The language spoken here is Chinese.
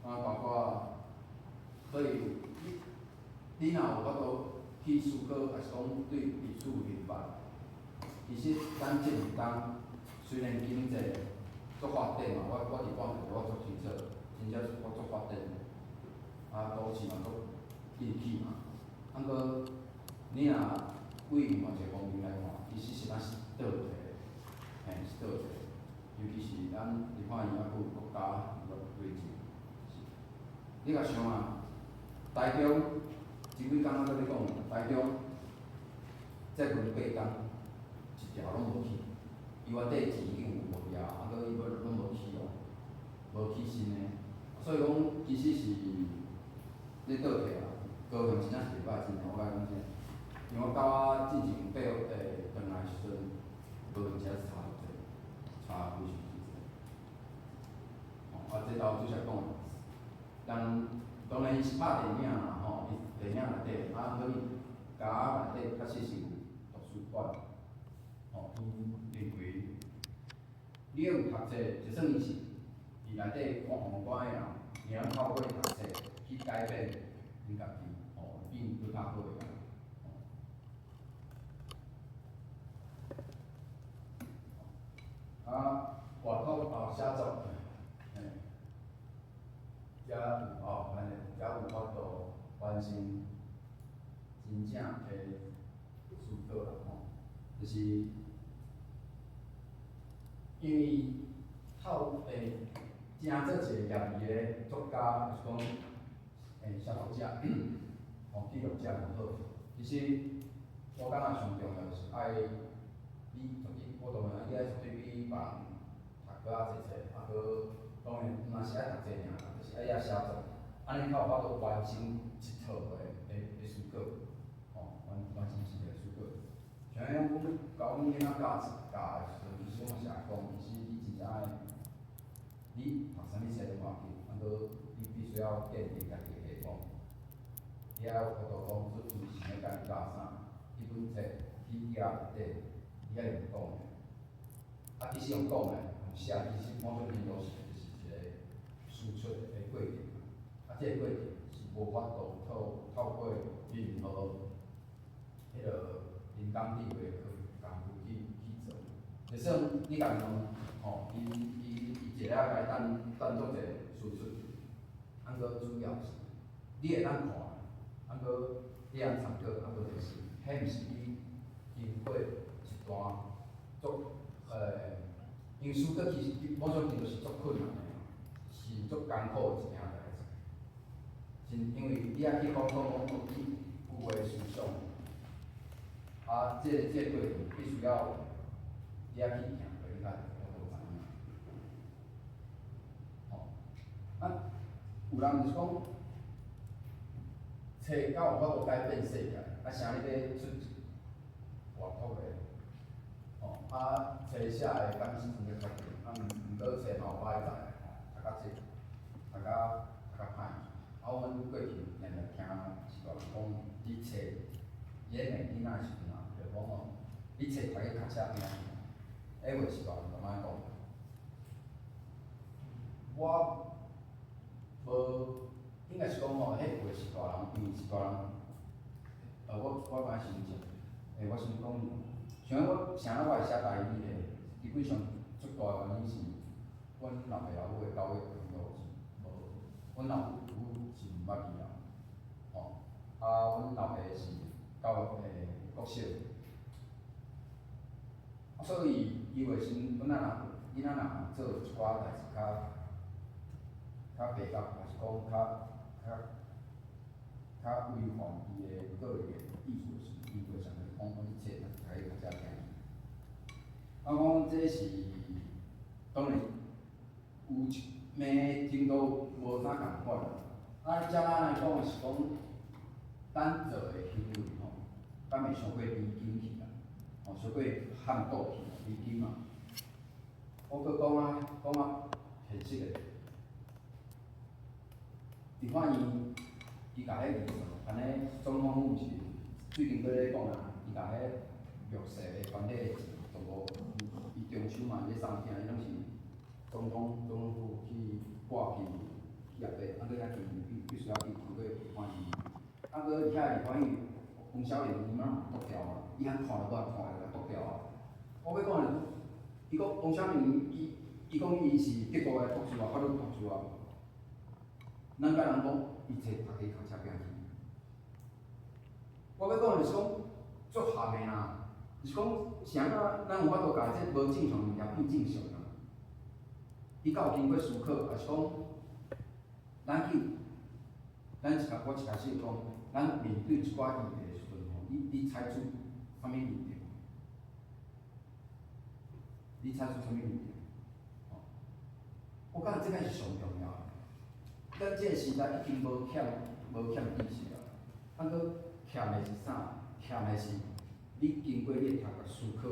包括所以你若有法度去思考，还是讲对历史明白，其实咱即两当虽然经济足发展嘛，我伫广州我足清楚，真正我足发展，都市嘛足进去嘛，过你若为另外一个方面来看，其实是咱是倒退的，是倒退的，尤其是咱你看伊还佫有国家规制。你甲想啊，台中前几工仔搁咧讲，台中再分8工，一条拢无去，伊原底钱已经有无掠，过伊拢无去哦，无去新的，所以讲其实是咧倒退啊。高雄真正是袂歹，真正我甲你讲真，因为我到进前回来时阵，高雄真是差无济，差非常之济。这头主席讲的。当然伊是拍电影啦吼，伊电影内底，过伊家内底确实是有图书馆，伊认为你要有读册，就算伊是伊内底宏观的人，你通透过读册去改变你家己，变更较好个人。外口写作，也有法度完成真正的思考啦就是因为正做一个业余的作家，就是讲写作者，记录者就好。其实我感觉上重要就是爱你我当然你爱绝对比别人读搁较济册，当然毋若是爱读册尔，就是爱写作，安尼才有法度完成一套的思考，完成一个思考。像阮教阮囡仔教的时阵，其实我嘛是爱讲，其实你真正爱，你读啥物册拢无要紧，过你必须要建立家己的系统，你爱有法度讲出伊想要甲你教啥，迄本册去寄内底，你爱用讲的。其实用讲的，用写，其实某种程度是就是一个输出的过程。这个过程是无法度透过任何迄个人工智慧工具去做。就算你甲伊问，伊一下甲你等做一个输出，过主要是你会当看，过你通参考，过就是，迄毋是你经过一段足因思考其实某种程度是足困难的，是足艰苦的一件代志。因为你爱去讲你有诶思想，这个过程必须要你爱去行过，你才会知影。有人就是讲，册敢有法度改变世界，啥你要出外国的？册写的敢是真个较济，毋过册嘛有歹在，读较济，读较歹。阮过去常常听是大人讲，你册伊咧骂囡仔的时阵就讲你册读去脚车边仔去，话是大人咁样讲。我无应该是讲迄话是大人，因为是大人，我感觉是我先讲，像我啥我会写台语咧，基本上最大原因是，阮老爸老母的教育程度是无，阮老母是毋捌字啊，阮老爸是教国小，所以伊话先，囡仔若做一寡代志较白角，还是讲较违反伊的个人意思时，伊会想讲你册开较遮听。讲这是当然有骂程度无啥共款啦。遮来讲是讲，咱做的行为敢袂伤过离经去啦，伤过撼倒去离经嘛。我搁讲现实的，你看伊甲迄艺术，安尼总统府是最近搁咧讲啊，伊甲迄弱势的团体的钱都无，伊中秋嘛咧送囝，伊拢是总统府去挂去业的，啊，搁遐必须要去经过李焕英，啊，搁遐李焕英黄小玲伊妈剁掉啊，伊遐看了我也看了剁掉啊。我要讲的，伊讲黄小玲伊讲伊是德国的博士啊，法律博士啊。咱甲人讲，伊摕读去读册拼去。我要讲的是讲，足咸的啦，就是讲，是安怎咱有法度甲这无正常物件变正常啦？伊甲有经过思考，也是讲，我一开始讲，咱面对一寡议题的时阵吼，你采取啥物立场？你采取啥物立场？我感觉这个是上重要的。咱这个时代已经无欠知识啊，啊，搁欠的是啥？欠的是你经过你的读甲思考。